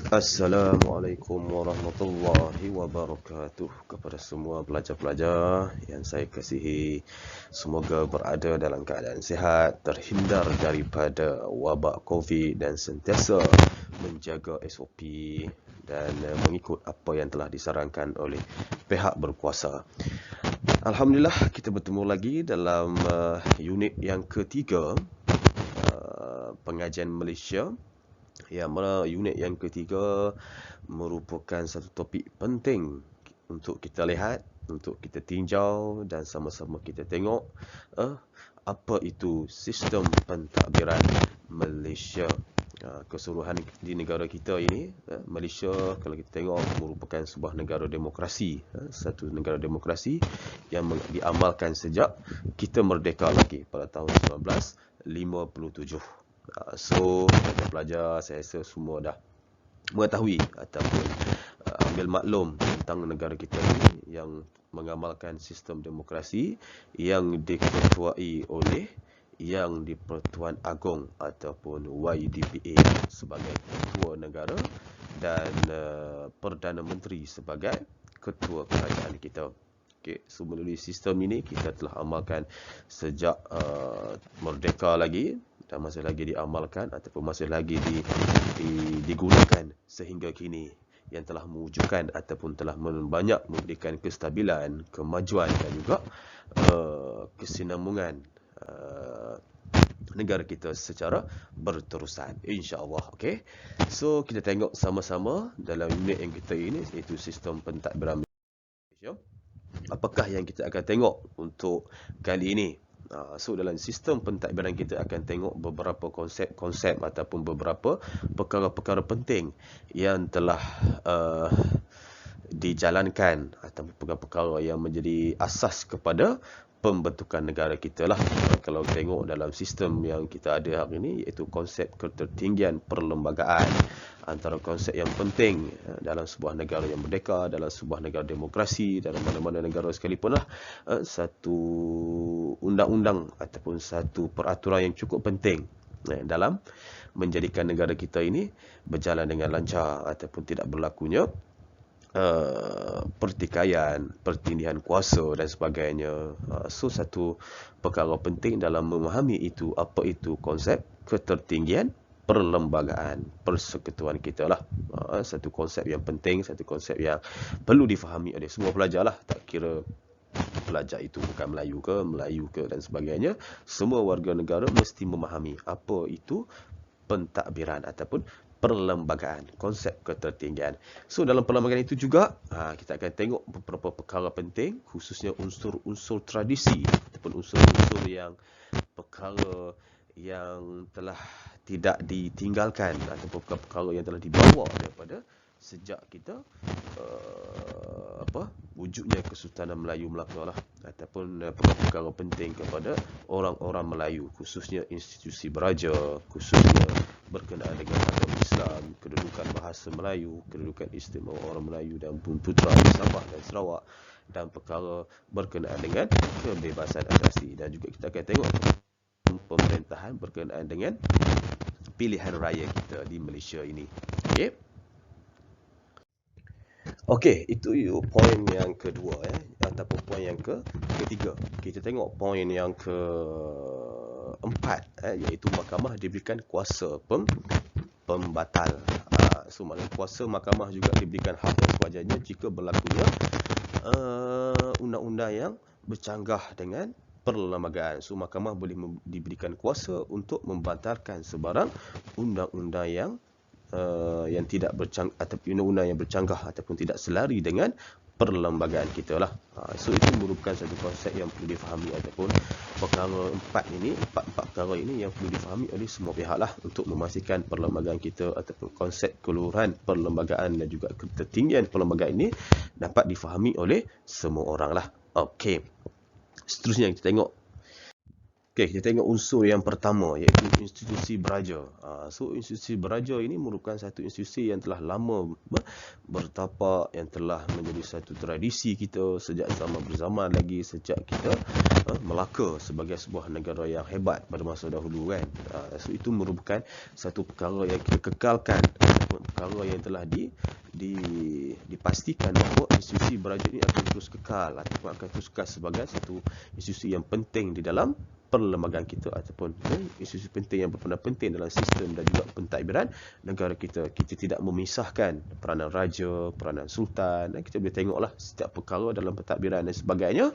Assalamualaikum warahmatullahi wabarakatuh kepada semua pelajar-pelajar yang saya kasihi. Semoga berada dalam keadaan sihat, terhindar daripada wabak COVID dan sentiasa menjaga SOP dan mengikut apa yang telah disarankan oleh pihak berkuasa. Alhamdulillah, kita bertemu lagi dalam unit yang ketiga pengajian Malaysia. Yang mana unit yang ketiga merupakan satu topik penting untuk kita lihat, untuk kita tinjau dan sama-sama kita tengok apa itu sistem pentadbiran Malaysia. Keseluruhan di negara kita ini, Malaysia kalau kita tengok merupakan sebuah negara demokrasi, satu negara demokrasi yang diamalkan sejak kita merdeka lagi pada tahun 1957. So, pelajar-pelajar saya rasa semua dah mengetahui ataupun ambil maklum tentang negara kita ini yang mengamalkan sistem demokrasi yang diketuai oleh Yang di-Pertuan Agong ataupun YDPA sebagai ketua negara dan Perdana Menteri sebagai ketua kerajaan kita. Okay, so melalui sistem ini kita telah amalkan sejak merdeka lagi dan masih lagi diamalkan ataupun masih lagi digunakan sehingga kini, yang telah mewujudkan ataupun telah banyak memberikan kestabilan, kemajuan dan juga kesinambungan negara kita secara berterusan, insya-Allah. Okey. So kita tengok sama-sama dalam unit yang kita ini, iaitu sistem pentadbiran Malaysia. Apakah yang kita akan tengok untuk kali ini? So dalam sistem pentadbiran kita akan tengok beberapa konsep-konsep ataupun beberapa perkara-perkara penting yang telah dijalankan ataupun perkara-perkara yang menjadi asas kepada pembentukan negara kita lah. Kalau tengok dalam sistem yang kita ada hari ini, iaitu konsep ketertinggian perlembagaan, antara konsep yang penting dalam sebuah negara yang merdeka, dalam sebuah negara demokrasi, dalam mana-mana negara sekalipun lah, satu undang-undang ataupun satu peraturan yang cukup penting dalam menjadikan negara kita ini berjalan dengan lancar ataupun tidak berlakunya pertikaian, pertindihan kuasa dan sebagainya. So satu perkara penting dalam memahami itu, apa itu konsep ketertinggian perlembagaan, persekutuan kita lah. Satu konsep yang penting, satu konsep yang perlu difahami oleh semua pelajar lah. Tak kira pelajar itu bukan Melayu ke dan sebagainya. Semua warga negara mesti memahami apa itu pentadbiran ataupun perlembagaan, konsep ketertinggian. So dalam perlembagaan itu juga kita akan tengok beberapa perkara penting, khususnya unsur-unsur tradisi ataupun unsur-unsur yang perkara yang telah tidak ditinggalkan ataupun perkara yang telah dibawa daripada sejak kita wujudnya Kesultanan Melayu Melaka lah, ataupun perkara penting kepada orang-orang Melayu, khususnya institusi beraja, khususnya berkenaan dengan agama Islam, kedudukan bahasa Melayu, kedudukan istimewa orang Melayu dan Bumiputera di Sabah dan Sarawak, dan perkara berkenaan dengan kebebasan asasi. Dan juga kita akan tengok pemerintahan berkenaan dengan pilihan raya kita di Malaysia ini. Okey. Okey, itu poin yang kedua ataupun poin yang ketiga. Kita tengok poin yang keempat, iaitu mahkamah diberikan kuasa pembatal. So maknanya kuasa mahkamah juga diberikan hak dan sewajarnya jika berlakunya undang-undang yang bercanggah dengan perlembagaan. So mahkamah boleh diberikan kuasa untuk membatalkan sebarang undang-undang yang tidak ataupun undang-undang yang bercanggah ataupun tidak selari dengan perlembagaan kita lah. So itu merupakan satu konsep yang perlu difahami ataupun empat perkara ini yang perlu difahami oleh semua pihak lah, untuk memastikan perlembagaan kita ataupun konsep keluhuran perlembagaan dan juga ketertinggian perlembagaan ini dapat difahami oleh semua orang lah. Okey. Seterusnya kita tengok. Kita tengok unsur yang pertama, iaitu institusi beraja. So institusi beraja ini merupakan satu institusi yang telah lama bertapak, yang telah menjadi satu tradisi kita sejak zaman berzaman lagi, sejak kita Melaka sebagai sebuah negara yang hebat pada masa dahulu kan. So itu merupakan satu perkara yang kita kekalkan, perkara yang telah dipastikan bahawa institusi beraja ini akan terus kekal ataupun akan terus kekal sebagai satu institusi yang penting di dalam perlembagaan kita ataupun institusi penting yang berperan penting dalam sistem dan juga pentadbiran negara kita. Kita tidak memisahkan peranan raja, peranan sultan. Kita boleh tengoklah setiap perkara dalam pentadbiran dan sebagainya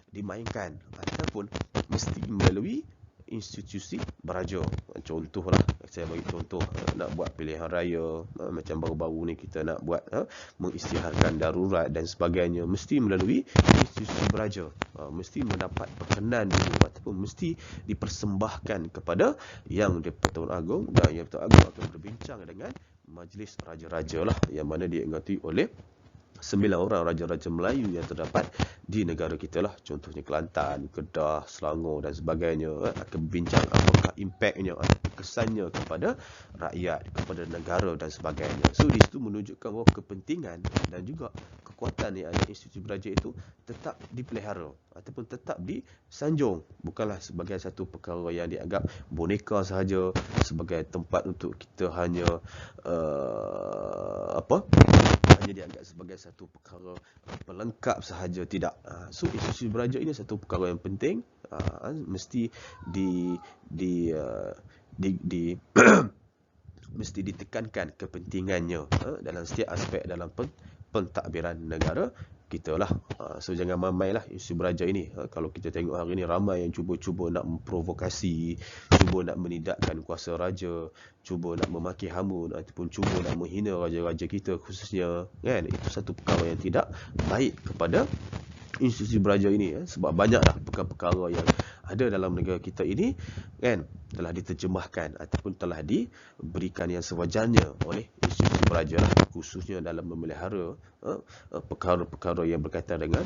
dimainkan ataupun mesti melalui institusi beraja. Contohlah, saya bagi contoh, nak buat pilihan raya, macam baru-baru ni kita nak buat mengisytiharkan darurat dan sebagainya, mesti melalui institusi beraja. Mesti mendapat perkenan dulu ataupun mesti dipersembahkan kepada Yang di-Pertuan Agong, dan Yang di-Pertuan Agong akan berbincang dengan Majlis Raja-Raja lah, yang mana diingati oleh 9 orang raja-raja Melayu yang terdapat di negara kita lah. Contohnya Kelantan, Kedah, Selangor dan sebagainya. Akan berbincang apakah impaknya atau kesannya kepada rakyat, kepada negara dan sebagainya. So di situ menunjukkan bahawa kepentingan dan juga kekuatan yang ada institusi beraja itu tetap dipelihara ataupun tetap disanjung. Bukanlah sebagai satu perkara yang dianggap boneka sahaja, sebagai tempat untuk kita hanya hanya dianggap sebagai satu perkara pelengkap sahaja. Tidak. So institusi beraja ini satu perkara yang penting, mesti mesti ditekankan kepentingannya dalam setiap aspek dalam pentadbiran negara kita lah. So jangan mamailah isu beraja ini. Kalau kita tengok hari ini ramai yang cuba-cuba nak memprovokasi, cuba nak menidakkan kuasa raja, cuba nak memaki hamun ataupun cuba nak menghina raja-raja kita khususnya, kan? Itu satu perkara yang tidak baik kepada institusi beraja ini, sebab banyaklah perkara-perkara yang ada dalam negara kita ini, kan, telah diterjemahkan ataupun telah diberikan yang sewajarnya oleh institusi beraja lah, khususnya dalam memelihara perkara-perkara yang berkaitan dengan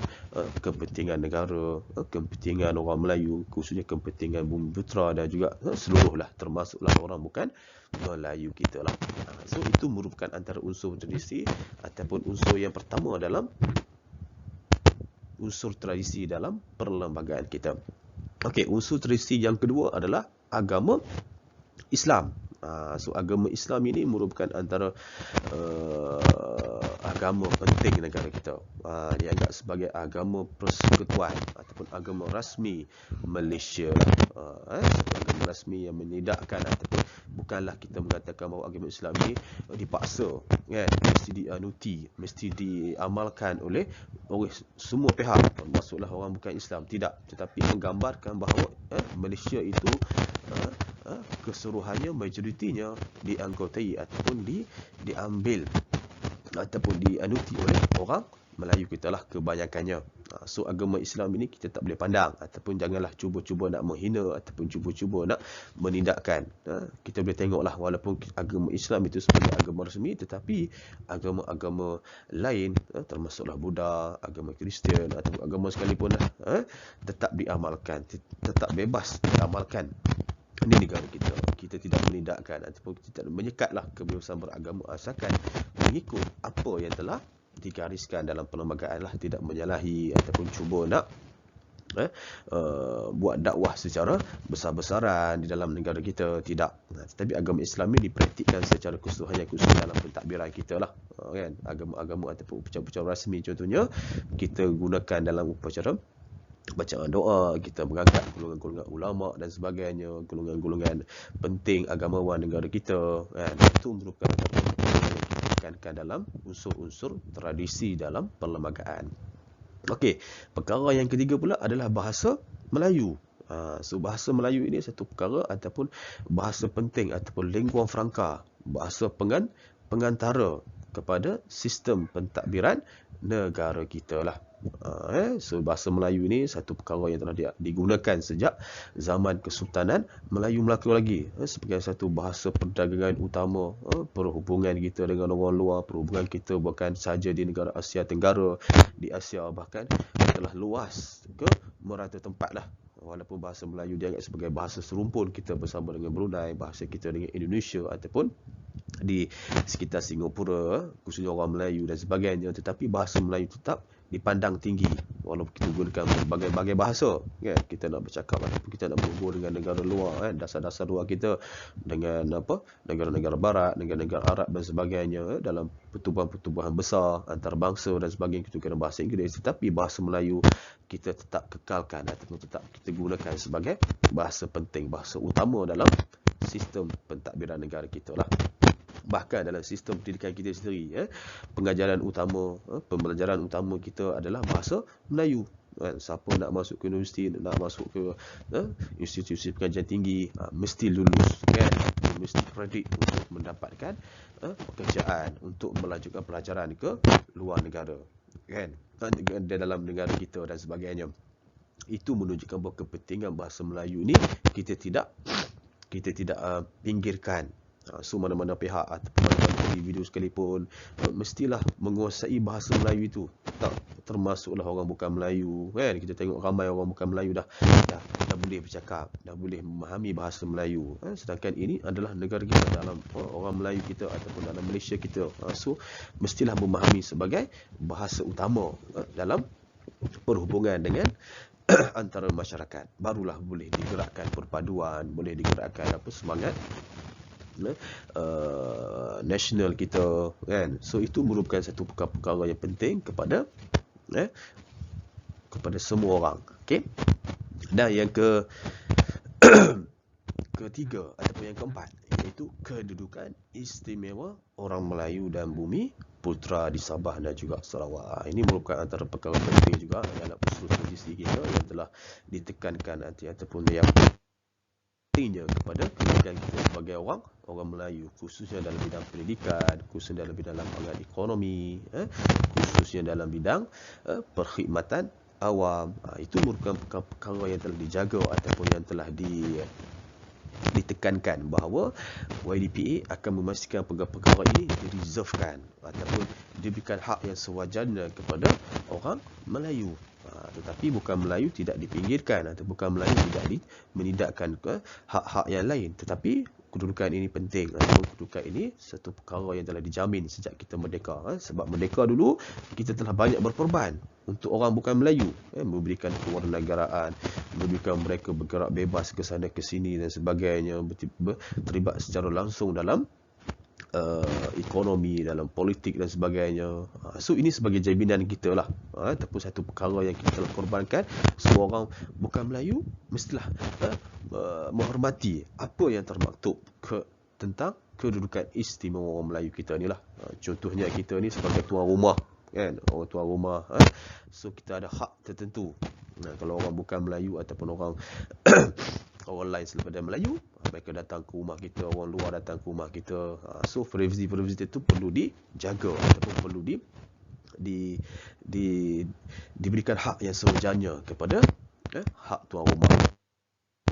kepentingan negara, kepentingan orang Melayu, khususnya kepentingan Bumiputera dan juga seluruhlah, termasuklah orang bukan Melayu kita lah. So itu merupakan antara unsur tradisi ataupun unsur yang pertama dalam unsur tradisi dalam perlembagaan kita. Okey, unsur tradisi yang kedua adalah agama Islam. So agama Islam ini merupakan antara agama penting negara kita. Dianggap sebagai agama persekutuan ataupun agama rasmi Malaysia. Agama rasmi yang menidakkan ataupun bukanlah kita mengatakan bahawa agama Islam ini dipaksa, kan, mesti dianuti, mesti diamalkan oleh semua pihak, termasuklah orang bukan Islam. Tidak, tetapi menggambarkan bahawa Malaysia itu keseluruhannya, majoritinya dianggotai ataupun diambil ataupun dianuti oleh orang Melayu kita lah kebanyakannya. So agama Islam ini kita tak boleh pandang ataupun janganlah cuba-cuba nak menghina ataupun cuba-cuba nak menidakkan. Kita boleh tengoklah, walaupun agama Islam itu sebagai agama rasmi, tetapi agama-agama lain, termasuklah Buddha, agama Kristian ataupun agama sekalipun tetap diamalkan, tetap bebas diamalkan di negara kita. Kita tidak menidakkan ataupun kita tidak menyekatlah kebebasan beragama asalkan mengikut apa yang telah digariskan dalam perlembagaan lah, tidak menyalahi ataupun cuba nak buat dakwah secara besar-besaran di dalam negara kita. Tidak. Tetapi agama Islam ini dipraktikkan secara keseluruhannya, khususnya dalam pentadbiran kita lah, kan. Agama-agama ataupun upacara-upacara rasmi contohnya kita gunakan dalam upacara bacaan doa, kita mengangkat golongan-golongan ulama dan sebagainya, golongan-golongan penting agamawan negara kita, kan. Itu merupakan ditekankan dalam unsur-unsur tradisi dalam perlembagaan. Okey, perkara yang ketiga pula adalah bahasa Melayu. So bahasa Melayu ini satu perkara ataupun bahasa penting ataupun lingua franca, bahasa pengantara kepada sistem pentadbiran negara kita lah. So bahasa Melayu ini satu perkara yang telah digunakan sejak zaman Kesultanan Melayu Melaka lagi, sebagai satu bahasa perdagangan utama, perhubungan kita dengan orang luar, perhubungan kita bukan sahaja di negara Asia Tenggara, di Asia bahkan telah luas ke merata tempat lah. Walaupun bahasa Melayu dianggap sebagai bahasa serumpun kita bersama dengan Brunei, bahasa kita dengan Indonesia ataupun di sekitar Singapura, khususnya orang Melayu dan sebagainya, tetapi bahasa Melayu tetap dipandang tinggi walaupun kita gunakan berbagai-bagai bahasa, kan? Kita nak bercakap ataupun kita nak berhubung dengan negara luar, kan? Dasar-dasar luar kita dengan negara-negara barat, negara-negara Arab dan sebagainya, dalam pertubuhan-pertubuhan besar antarabangsa dan sebagainya, kita guna bahasa Inggeris, tetapi bahasa Melayu kita tetap kekalkan ataupun tetap kita gunakan sebagai bahasa penting, bahasa utama dalam sistem pentadbiran negara kita lah. Bahkan dalam sistem pendidikan kita sendiri, pengajaran utama, pembelajaran utama kita adalah bahasa Melayu. Siapa nak masuk ke universiti, nak masuk ke institusi pengajian tinggi, mesti lulus, kan? Mesti kredit untuk mendapatkan pekerjaan, untuk melanjutkan pelajaran ke luar negara, kan? Di dalam negara kita dan sebagainya. Itu menunjukkan bahawa kepentingan bahasa Melayu ni kita tidak pinggirkan. So mana-mana pihak ataupun mana-mana individu sekalipun mestilah menguasai bahasa Melayu itu. Tak termasuklah orang bukan Melayu, kan? Kita tengok ramai orang bukan Melayu dah boleh bercakap, dah boleh memahami bahasa Melayu, sedangkan ini adalah negara kita, dalam orang Melayu kita ataupun dalam Malaysia kita. So mestilah memahami sebagai bahasa utama dalam perhubungan dengan antara masyarakat. Barulah boleh digerakkan perpaduan, boleh digerakkan semangat nasional kita, kan? So itu merupakan satu perkara yang penting kepada semua orang. Okey. Dan yang ketiga ataupun yang keempat, iaitu kedudukan istimewa orang Melayu dan Bumi Putra di Sabah dan juga Sarawak. Ini merupakan antara perkara penting juga dalam usul strategi kita yang telah ditekankan ataupun yang pentingnya kepada kedudukan kita sebagai orang Melayu, khususnya dalam bidang pendidikan, khususnya dalam bidang lapangan ekonomi, khususnya dalam bidang perkhidmatan awam. Itu merupakan perkara yang telah dijaga ataupun yang telah ditekankan bahawa YDPA akan memastikan perkara-perkara ini direservekan ataupun diberikan hak yang sewajarnya kepada orang Melayu. Tetapi bukan Melayu tidak dipinggirkan atau bukan Melayu tidak menidakkan ke hak-hak yang lain, tetapi kedudukan ini penting ataupun kedudukan ini satu perkara yang telah dijamin sejak kita merdeka. Sebab merdeka dulu kita telah banyak berkorban untuk orang bukan Melayu, memberikan kewarganegaraan, memberikan mereka bergerak bebas ke sana ke sini dan sebagainya, terlibat secara langsung dalam ekonomi, dalam politik dan sebagainya. So ini sebagai jaminan kita lah, ataupun satu perkara yang kita telah korbankan. Semua orang bukan Melayu mestilah menghormati apa yang termaktub tentang kedudukan istimewa orang Melayu kita ni lah. Contohnya kita ni sebagai tuan rumah, kan? Orang tuan rumah, so kita ada hak tertentu. Kalau orang bukan Melayu ataupun orang orang lain selain daripada Melayu, mereka datang ke rumah kita, orang luar datang ke rumah kita, so privacy itu perlu dijaga ataupun perlu diberikan hak yang sewajarnya kepada hak tuan rumah.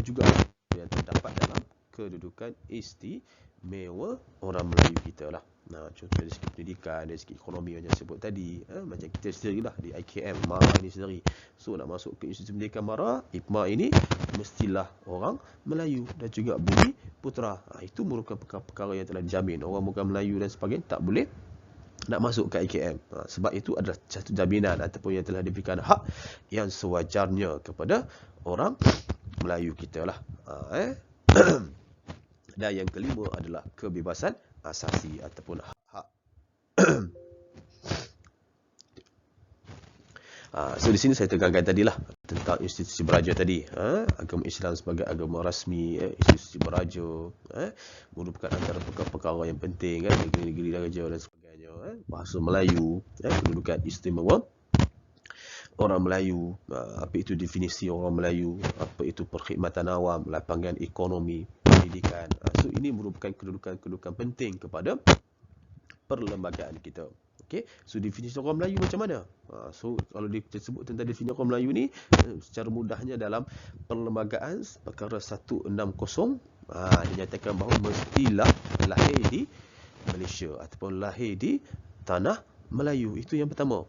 Juga yang terdapat dalam kedudukan istimewa orang Melayu kita lah. Contoh dari segi pendidikan, dari segi ekonomi yang saya sebut tadi, macam kita sendiri lah di IKM MARA ini sendiri. So nak masuk ke Institusi Pendidikan MARA, IPMA ini mestilah orang Melayu dan juga Bumi Putra. Itu merupakan perkara yang telah dijamin. Orang bukan Melayu dan sebagainya tak boleh nak masuk ke IKM. Sebab itu adalah satu jaminan ataupun yang telah diberikan hak yang sewajarnya kepada orang Melayu kita lah. Dan yang kelima adalah kebebasan asasi ataupun hak. So di sini saya tekankan tadilah tentang institusi beraja tadi. Agama Islam sebagai agama rasmi, institusi beraja merupakan antara perkara-perkara yang penting, kan? Negeri-negeri raja dan sebagainya. Bahasa Melayu, kedudukan istimewa orang Melayu, apa itu definisi orang Melayu, apa itu perkhidmatan awam, lapangan ekonomi, pendidikan. So ini merupakan kedudukan penting kepada perlembagaan kita. Okey, so definisi orang Melayu macam mana? So kalau kita sebut tentang definisi orang Melayu ni, secara mudahnya dalam perlembagaan perkara 160, dinyatakan bahawa mestilah lahir di Malaysia ataupun lahir di tanah Melayu. Itu yang pertama.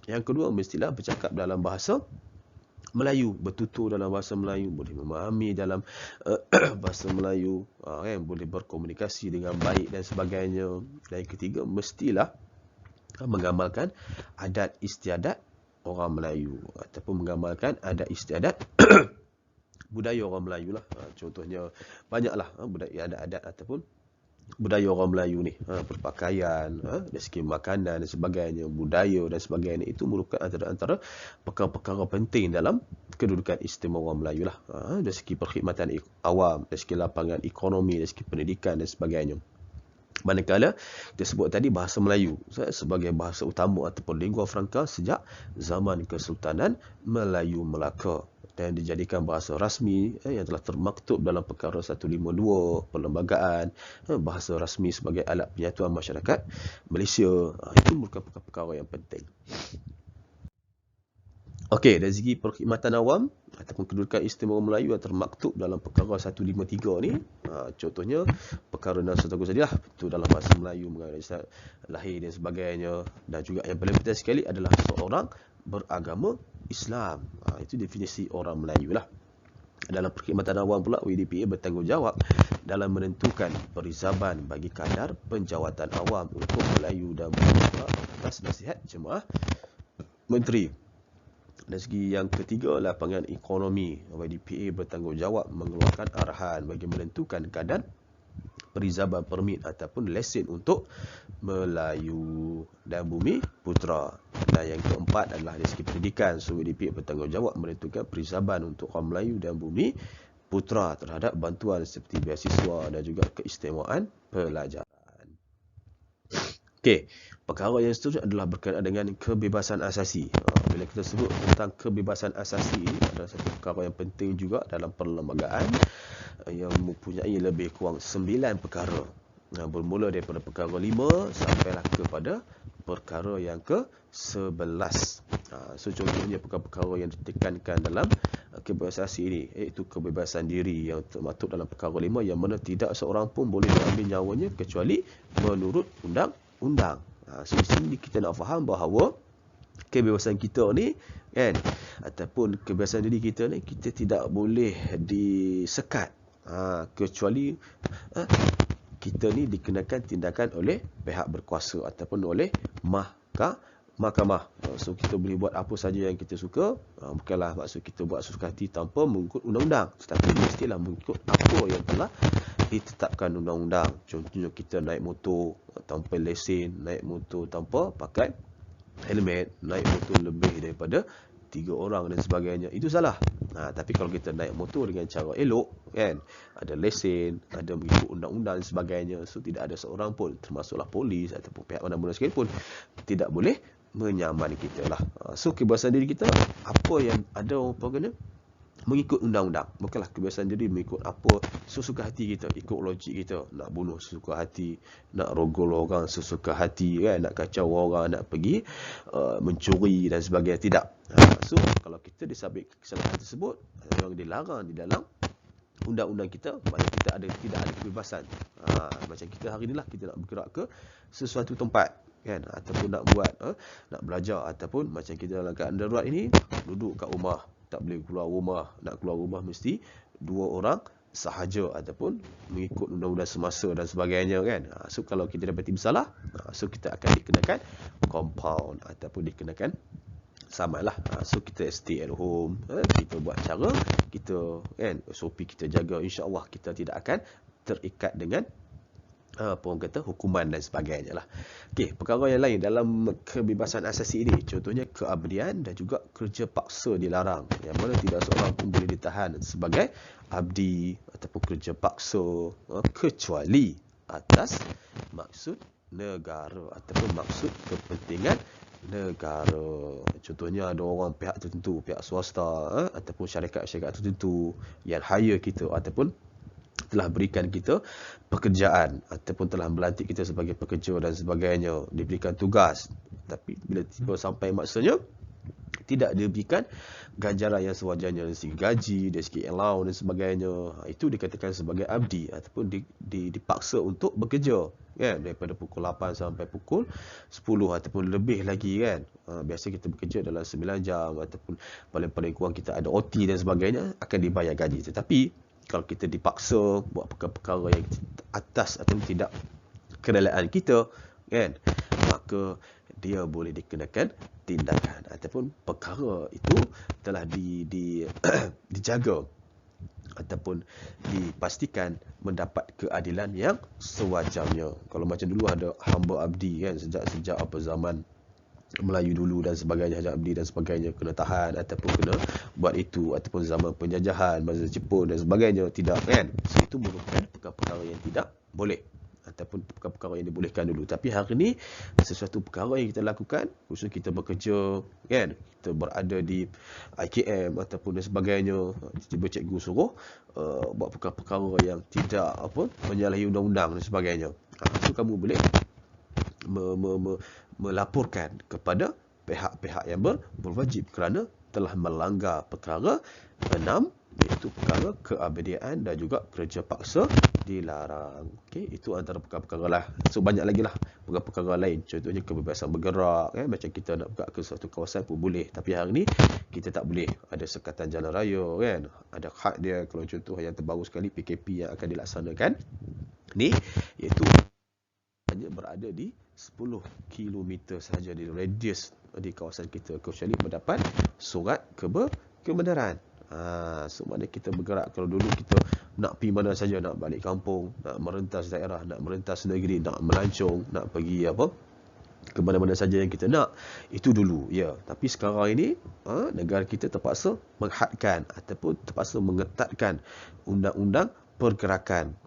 Yang kedua, mestilah bercakap dalam bahasa Melayu, bertutur dalam bahasa Melayu, boleh memahami dalam bahasa Melayu, kan, boleh berkomunikasi dengan baik dan sebagainya. Dan yang ketiga, mestilah mengamalkan adat istiadat orang Melayu ataupun mengamalkan adat istiadat budaya orang Melayu lah. Contohnya banyaklah budaya adat-adat ataupun budaya orang Melayu ni, berpakaian, dari segi makanan dan sebagainya, budaya dan sebagainya, itu merupakan antara perkara-perkara penting dalam kedudukan istimewa orang Melayu lah. Dari segi perkhidmatan awam, dari segi lapangan ekonomi, dari segi pendidikan dan sebagainya. Manakala kita sebut tadi bahasa Melayu sebagai bahasa utama ataupun lingua franca sejak zaman Kesultanan Melayu Melaka, dan dijadikan bahasa rasmi yang telah termaktub dalam perkara 152 Perlembagaan Bahasa Rasmi sebagai alat penyatuan masyarakat Malaysia. Itu merupakan perkara yang penting. Okey, dari segi perkhidmatan awam ataupun kedudukan istimewa Melayu yang termaktub dalam perkara 153 ni, contohnya perkara Nasr Tengku Sadilah, itu dalam bahasa Melayu mengenai lahir dan sebagainya. Dan juga yang paling penting sekali adalah seorang beragama Islam. Itu definisi orang Melayu lah. Dalam perkhidmatan awam pula, UiDPA bertanggungjawab dalam menentukan perizaban bagi kadar penjawatan awam untuk Melayu dan Bumiputra atas nasihat jemaah menteri. Dari segi yang ketiga, lapangan ekonomi, UiDPA bertanggungjawab mengeluarkan arahan bagi menentukan kadar perizaban permit ataupun lesen untuk Melayu dan Bumiputra. Dan yang keempat adalah dari segi pendidikan, UiDPA bertanggungjawab menentukan perizaban untuk orang Melayu dan Bumiputra terhadap bantuan seperti beasiswa dan juga keistimewaan pelajaran. Okey, perkara yang seterusnya adalah berkaitan dengan kebebasan asasi. Bila kita sebut tentang kebebasan asasi, ini adalah satu perkara yang penting juga dalam perlembagaan yang mempunyai lebih kurang 9 perkara. Bermula daripada perkara 5 sampailah kepada perkara yang ke-11. So contohnya perkara-perkara yang ditekankan dalam kebebasan asasi ini, iaitu kebebasan diri yang termaktub dalam perkara 5, yang mana tidak seorang pun boleh diambil nyawanya kecuali menurut undang-undang. So di sini kita nak faham bahawa kebebasan kita ni kan, ataupun kebebasan diri kita ni, kita tidak boleh disekat kecuali kita ni dikenakan tindakan oleh pihak berkuasa ataupun oleh mahkamah. So kita boleh buat apa saja yang kita suka, bukanlah maksud kita buat sesuka hati tanpa mengikut undang-undang, tetapi mestilah mengikut apa yang telah ditetapkan undang-undang. Contohnya kita naik motor tanpa lesen, naik motor tanpa pakai helmet, naik motor lebih daripada 3 orang dan sebagainya, itu salah. Tapi kalau kita naik motor dengan cara elok kan, ada lesen, ada mengikut undang-undang dan sebagainya, so tidak ada seorang pun, termasuklah polis ataupun pihak mana-mana sekalipun, tidak boleh menyaman kita lah. So kebebasan diri kita, apa yang ada apa kena mengikut undang-undang, bukanlah kebiasaan diri mengikut apa sesuka hati kita, ikut logik kita, nak bunuh sesuka hati, nak rogol orang sesuka hati kan, nak kacau orang, nak pergi mencuri dan sebagainya. Tidak. So kalau kita disabit kesalahan tersebut yang dilarang di dalam undang-undang kita, maknanya kita tidak ada kebebasan. Macam kita hari inilah, kita nak bergerak ke sesuatu tempat kan, ataupun nak buat nak belajar, ataupun macam kita dalam keadaan darurat ini, duduk kat rumah, tak boleh keluar rumah. Nak keluar rumah mesti 2 orang sahaja ataupun mengikut undang-undang semasa dan sebagainya kan. So kalau kita dapati bersalah, so kita akan dikenakan compound ataupun dikenakan saman lah. So kita stay at home, kita buat cara kita kan, SOP kita jaga, insya-Allah kita tidak akan terikat dengan orang kata hukuman dan sebagainya lah. Okey, perkara yang lain dalam kebebasan asasi ini, contohnya keabdian dan juga kerja paksa dilarang, yang mana tidak seorang pun boleh ditahan sebagai abdi ataupun kerja paksa kecuali atas maksud negara ataupun maksud kepentingan negara. Contohnya ada orang pihak tertentu, pihak swasta ataupun syarikat-syarikat tertentu yang hire kita ataupun telah berikan kita pekerjaan ataupun telah melantik kita sebagai pekerja dan sebagainya, diberikan tugas, tapi bila tiba sampai masanya tidak diberikan ganjaran yang sewajarnya dari segi gaji, dari segi allowance dan sebagainya. Itu dikatakan sebagai abdi ataupun dipaksa untuk bekerja, kan, daripada pukul 8 sampai pukul 10 ataupun lebih lagi, kan. Biasa kita bekerja dalam 9 jam ataupun paling-paling kurang kita ada OT dan sebagainya, akan dibayar gaji. Tetapi kalau kita dipaksa buat perkara-perkara yang atas atau tidak kerelaan kita, kan, maka dia boleh dikenakan tindakan ataupun perkara itu telah dijaga ataupun dipastikan mendapat keadilan yang sewajarnya. Kalau macam dulu ada hamba abdi, kan, sejak apa zaman Melayu dulu dan sebagainya, hajat abdi dan sebagainya, kena tahan ataupun kena buat itu, ataupun zaman penjajahan masa Jepun dan sebagainya, tidak, kan. So, itu merupakan perkara-perkara yang tidak boleh ataupun perkara-perkara yang dibolehkan dulu. Tapi hari ni sesuatu perkara yang kita lakukan, khusus kita bekerja, kan, kita berada di IKM ataupun dan sebagainya, tiba cikgu suruh buat perkara-perkara yang tidak menyalahi undang-undang dan sebagainya, so kamu boleh melaporkan kepada pihak-pihak yang berwajib kerana telah melanggar perkara 6, iaitu perkara keabdian dan juga kerja paksa dilarang. Okey, itu antara perkara-perkara lah. So banyak lagi lah perkara-perkara lain. Contohnya kebebasan bergerak, kan, macam kita nak buka ke suatu kawasan pun boleh. Tapi hari ni kita tak boleh. Ada sekatan jalan raya, kan, ada had dia. Kalau contoh yang terbaru sekali PKP yang akan dilaksanakan ni, iaitu hanya berada di 10 km sahaja di radius di kawasan kita, kecuali mendapat surat kebenaran. So mana kita bergerak. Kalau dulu kita nak pergi mana saja, nak balik kampung, nak merentas daerah, nak merentas negeri, nak melancong, nak pergi ke mana-mana saja yang kita nak, itu dulu, ya. Tapi sekarang ini negara kita terpaksa menghadkan ataupun terpaksa mengetatkan undang-undang pergerakan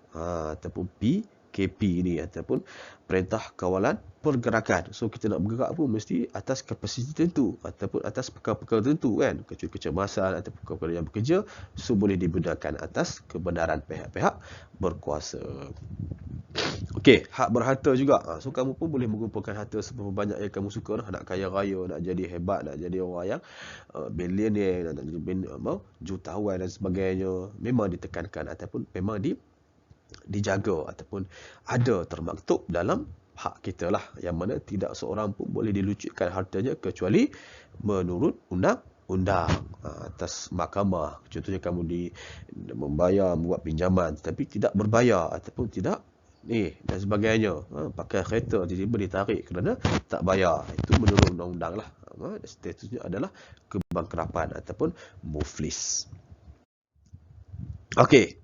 ataupun PKP ini, ataupun Perintah Kawalan Pergerakan. So kita nak bergerak pun mesti atas kapasiti tertentu ataupun atas perkara-perkara tertentu, kan, kecuali kecemasan atau perkara yang bekerja, so boleh dibenarkan atas kebenaran pihak-pihak berkuasa. Okey, hak berharta juga. So kamu pun boleh mengumpulkan harta seberapa banyak yang kamu suka. Nak kaya raya, nak jadi hebat, nak jadi orang yang billionaire, nak jadi jutawan dan sebagainya, memang ditekankan ataupun memang dijaga ataupun ada termaktub dalam hak kita lah, yang mana tidak seorang pun boleh dilucutkan hartanya kecuali menurut undang-undang atas mahkamah. Contohnya kamu membayar, membuat pinjaman tetapi tidak berbayar ataupun tidak dan sebagainya, pakai kereta tiba-tiba ditarik kerana tak bayar, itu menurut undang-undang lah. Statusnya adalah kebangkrapan ataupun muflis. Okey,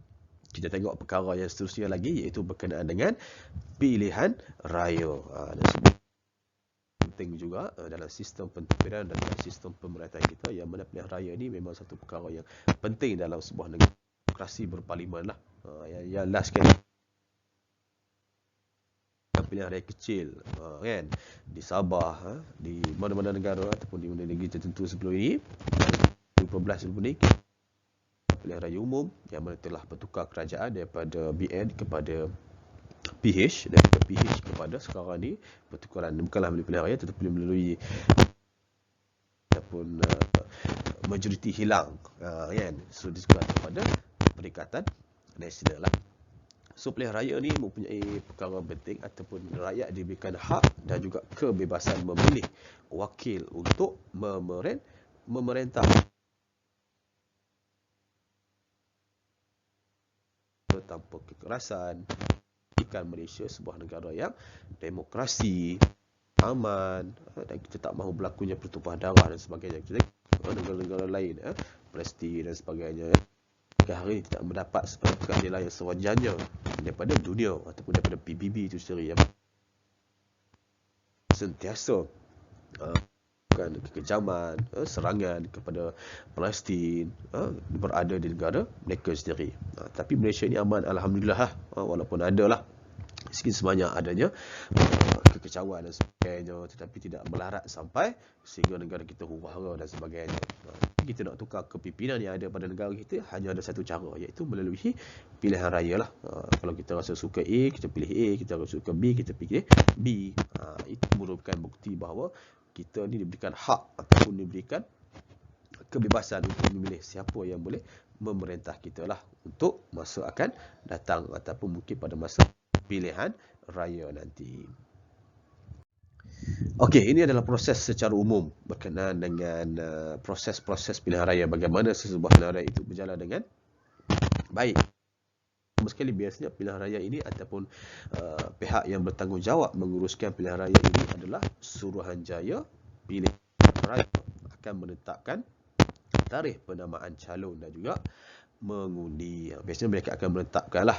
kita tengok perkara yang seterusnya lagi, iaitu berkenaan dengan pilihan raya. Dan penting juga dalam sistem pentadbiran dan dalam sistem pemerintahan kita, yang mana pilihan raya ni memang satu perkara yang penting dalam sebuah negara demokrasi berparlimen lah. Yang last sekali, pilihan raya kecil, kan, di Sabah, di mana-mana negara ataupun di negeri tertentu sebelum ini, 2015 sebelum ni, pilihan raya umum yang mana telah bertukar kerajaan daripada BN kepada PH, daripada PH kepada sekarang ni pertukaran bukanlah melalui pilihan raya tetapi melalui ataupun majoriti hilang, kan, so ditukar kepada Perikatan Nasional lah. So pilihan raya ni mempunyai perkara penting ataupun rakyat diberikan hak dan juga kebebasan memilih wakil untuk memerintah tanpa kekerasan, ikan Malaysia sebuah negara yang demokrasi, aman, dan kita tak mahu berlakunya pertumpahan darah dan sebagainya. Kita negara-negara lain, Palestin dan sebagainya, hari ini tidak mendapat keadilan yang sewajarnya daripada dunia ataupun daripada PBB itu sendiri, yang sentiasa kekejaman, serangan kepada Palestin berada di negara mereka sendiri. Tapi Malaysia ini aman, alhamdulillah, walaupun adalah sikit sebanyak adanya kekecauan dan sebagainya, tetapi tidak melarat sampai sehingga negara kita huru-hara dan sebagainya. Kita nak tukar kepimpinan yang ada pada negara kita hanya ada satu cara, iaitu melalui pilihan raya lah. Kalau kita rasa suka A, kita pilih A, kita rasa suka B, kita pilih B. Itu merupakan bukti bahawa kita ni diberikan hak ataupun diberikan kebebasan untuk memilih siapa yang boleh memerintah kita lah untuk masa akan datang ataupun mungkin pada masa pilihan raya nanti. Okey, ini adalah proses secara umum berkenaan dengan proses-proses pilihan raya, bagaimana sesebuah pilihan raya itu berjalan dengan baik. Sekali biasanya pilihan raya ini ataupun pihak yang bertanggungjawab menguruskan pilihan raya ini adalah Suruhanjaya Pilihan Raya akan menetapkan tarikh penamaan calon dan juga mengundi. Biasanya mereka akan menetapkanlah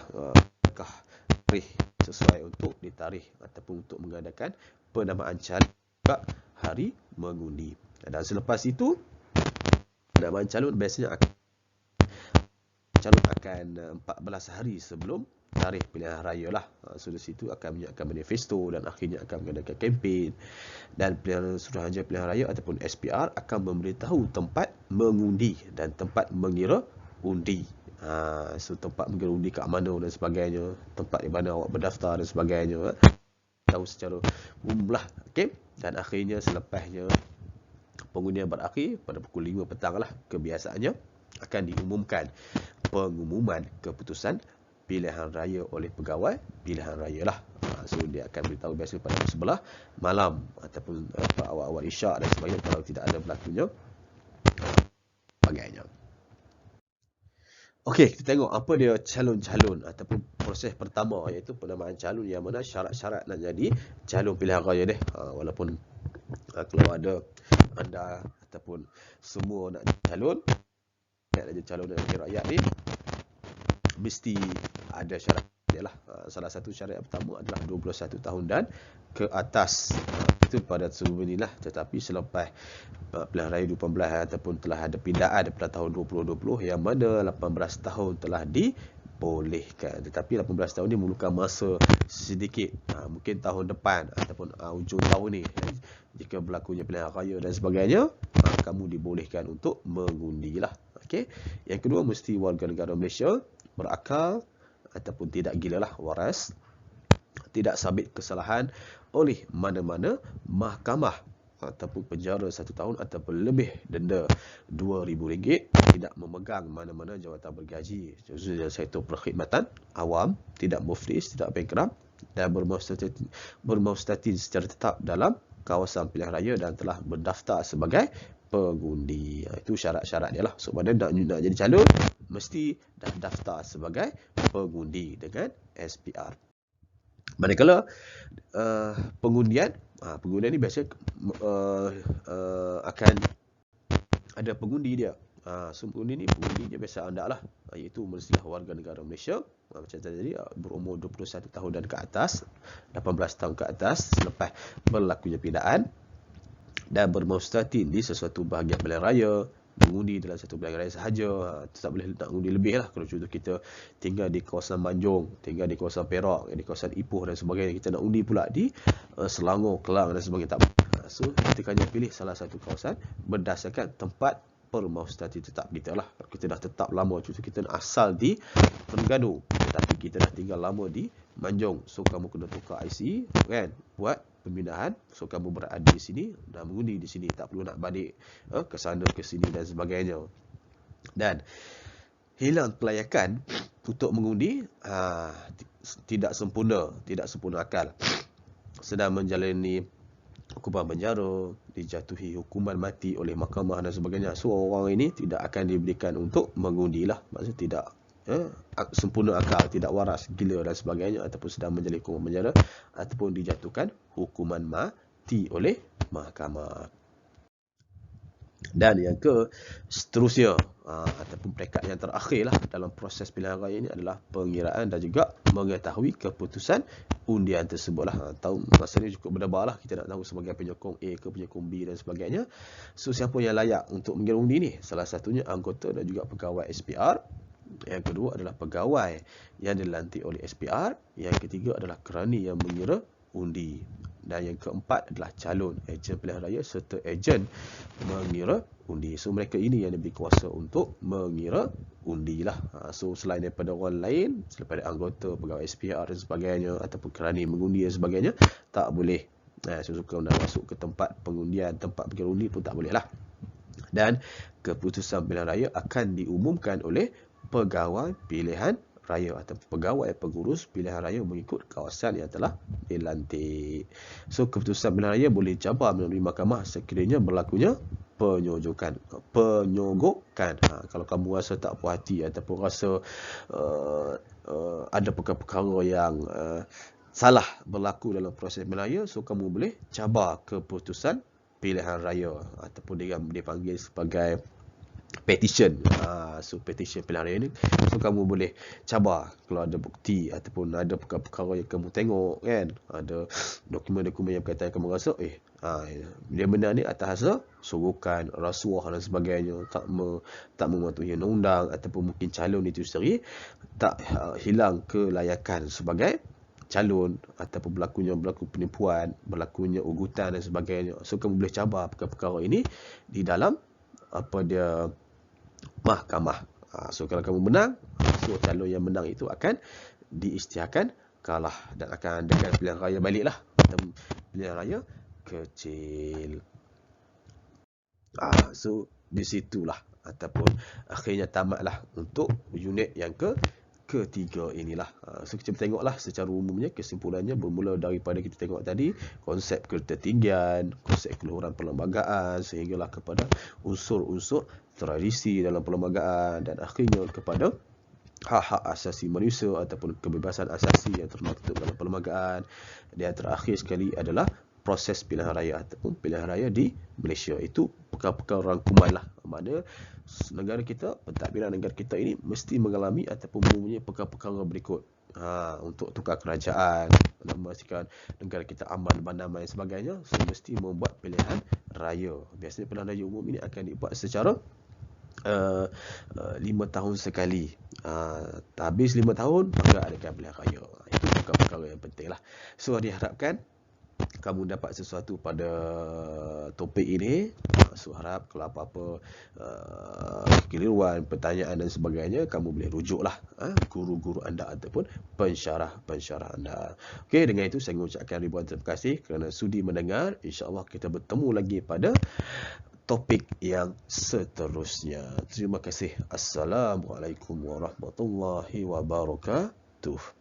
tarikh sesuai untuk ditarikh ataupun untuk mengadakan penamaan calon juga hari mengundi. Dan selepas itu penamaan calon biasanya calon akan 14 hari sebelum tarikh pilihan raya lah. So di situ akan menyiapkan manifesto dan akhirnya akan mengadakan kempen, dan Suruhanjaya Pilihan Raya ataupun SPR akan memberitahu tempat mengundi dan tempat mengira undi. So tempat mengira undi kat mana dan sebagainya, tempat di mana awak berdaftar dan sebagainya, tahu secara umum lah. Okay? Dan akhirnya selepasnya pengundian berakhir pada pukul 5 petang lah, kebiasaannya akan diumumkan pengumuman keputusan pilihan raya oleh pegawai pilihan raya lah. So dia akan beritahu biasanya pada sebelah malam ataupun awal-awal isyak dan sebagainya kalau tidak ada berlakunya sebagainya. Okey, kita tengok apa dia calon-calon ataupun proses pertama, iaitu penamaan calon, yang mana syarat-syarat nak jadi calon pilihan raya deh. Walaupun kalau ada anda ataupun semua nak calon, nak jadi calon rakyat ni mesti ada syarat dia lah. Salah satu syarat yang pertama adalah 21 tahun dan ke atas. Itu pada sebelum inilah, tetapi selepas pilihan raya 2018 ataupun telah ada pindaan pada tahun 2020 yang mana 18 tahun telah dibolehkan. Tetapi 18 tahun ni memerlukan masa sedikit. Mungkin tahun depan ataupun hujung tahun ni, jika berlakunya pilihan raya dan sebagainya, kamu dibolehkan untuk mengundi lah. Okay? Yang kedua, mesti warga negara Malaysia, berakal ataupun tidak gila lah, waras, tidak sabit kesalahan oleh mana-mana mahkamah, ataupun penjara 1 tahun ataupun lebih denda RM2,000, tidak memegang mana-mana jawatan bergaji khususnya sektor perkhidmatan awam, tidak muflis, tidak bankrupt, dan bermahu statin secara tetap dalam kawasan pilihan raya dan telah berdaftar sebagai pengundi. Itu syarat-syarat dia lah. So mana nak jadi calon, mesti dah daftar sebagai pengundi dengan SPR. Manakala pengundian ni biasanya akan ada pengundi dia. So pengundi dia biasa anda lah, iaitu mestilah warga negara Malaysia, macam tadi, berumur 21 tahun dan ke atas, 18 tahun ke atas selepas berlakunya pindaan, dan bermustatin di sesuatu bahagian pilihan raya, mengundi dalam satu pilihan raya sahaja. Tak boleh nak undi lebih lah. Kalau contoh kita tinggal di kawasan Manjung, tinggal di kawasan Perak, di kawasan Ipoh dan sebagainya, kita nak undi pula di Selangor, Kelang dan sebagainya, tak boleh. So kita hanya pilih salah satu kawasan berdasarkan tempat permustatin tetap kita lah. Kalau kita dah tetap lama, contoh kita asal di Terengganu tetapi kita dah tinggal lama di Manjung, so kamu kena tukar IC kan, buat pemindahan, so kamu berada di sini dan mengundi di sini, tak perlu nak balik ke sana ke sini dan sebagainya. Dan hilang kelayakan untuk mengundi tidak sempurna akal, sedang menjalani hukuman penjara, dijatuhi hukuman mati oleh mahkamah dan sebagainya. So orang ini tidak akan diberikan untuk mengundi lah. Maksudnya tidak sempurna akal, tidak waras, gila dan sebagainya, ataupun sedang menjalani hukuman penjara ataupun dijatuhkan hukuman mati oleh mahkamah. Dan yang ke seterusnya ataupun peringkat yang terakhir lah dalam proses pilihan raya ini adalah pengiraan dan juga mengetahui keputusan undian tersebut lah. Tahu masa ni cukup berdebar lah, kita nak tahu sebagai penyokong A ke penyokong B dan sebagainya. So siapa yang layak untuk mengira undi ni? Salah satunya anggota dan juga pegawai SPR. Yang kedua adalah pegawai yang dilantik oleh SPR. Yang ketiga adalah kerani yang mengira undi. Dan yang keempat adalah calon, ejen pilihan raya serta ejen mengira undi. So mereka ini yang diberi kuasa untuk mengira undi lah. So selain daripada orang lain, selain daripada anggota, pegawai SPR dan sebagainya, ataupun kerani mengundi dan sebagainya, tak boleh. So suka nak masuk ke tempat pengundian, tempat mengira undi pun tak boleh lah. Dan keputusan pilihan raya akan diumumkan oleh pegawai pilihan raya atau pegawai pengurus pilihan raya mengikut kawasan yang telah dilantik. So keputusan pilihan raya boleh cabar melalui mahkamah sekiranya berlakunya penyogokan. Kalau kamu rasa tak puas hati ataupun rasa ada perkara-perkara yang salah berlaku dalam proses pilihan raya, so kamu boleh cabar keputusan pilihan raya ataupun dipanggil sebagai petition. So petition pilihan raya ni, so kamu boleh cabar kalau ada bukti ataupun ada perkara-perkara yang kamu tengok kan, ada dokumen-dokumen yang berkaitan kamu rasa dia benar ni atas asas sogokan, rasuah dan sebagainya, tak mematuhi undang-undang ataupun mungkin calon itu sendiri tak hilang kelayakan sebagai calon ataupun berlaku penipuan, berlakunya ugutan dan sebagainya. So kamu boleh cabar perkara-perkara ini di dalam mahkamah. So kalau kamu menang, so calon yang menang itu akan diisytiharkan kalah dan akan adakan pilihan raya baliklah, atau pilihan raya kecil. So di situlah ataupun akhirnya tamatlah untuk unit yang ketiga inilah. So kita tengoklah secara umumnya, kesimpulannya bermula daripada kita tengok tadi konsep ketertinggian, konsep keluhuran perlembagaan, sehinggalah kepada unsur-unsur tradisi dalam perlembagaan dan akhirnya kepada hak-hak asasi manusia ataupun kebebasan asasi yang termaktub dalam perlembagaan. Dan terakhir sekali adalah proses pilihan raya ataupun pilihan raya di Malaysia. Itu perkara-perkara rangkuman lah. Maknanya negara kita, pentadbiran negara kita ini mesti mengalami ataupun mempunyai perkara-perkara berikut. Untuk tukar kerajaan, memastikan negara kita aman, damai dan sebagainya, so mesti membuat pilihan raya. Biasanya pilihan raya umum ini akan dibuat secara 5 tahun sekali. Habis 5 tahun maka adakan pilihan raya. Itu perkara-perkara yang penting lah. So diharapkan kamu dapat sesuatu pada topik ini. So harap kalau apa-apa kekeliruan, pertanyaan dan sebagainya, kamu boleh rujuklah guru-guru anda ataupun pensyarah anda. Okey, dengan itu saya mengucapkan ribuan terima kasih kerana sudi mendengar. InsyaAllah kita bertemu lagi pada topik yang seterusnya. Terima kasih. Assalamualaikum warahmatullahi wabarakatuh.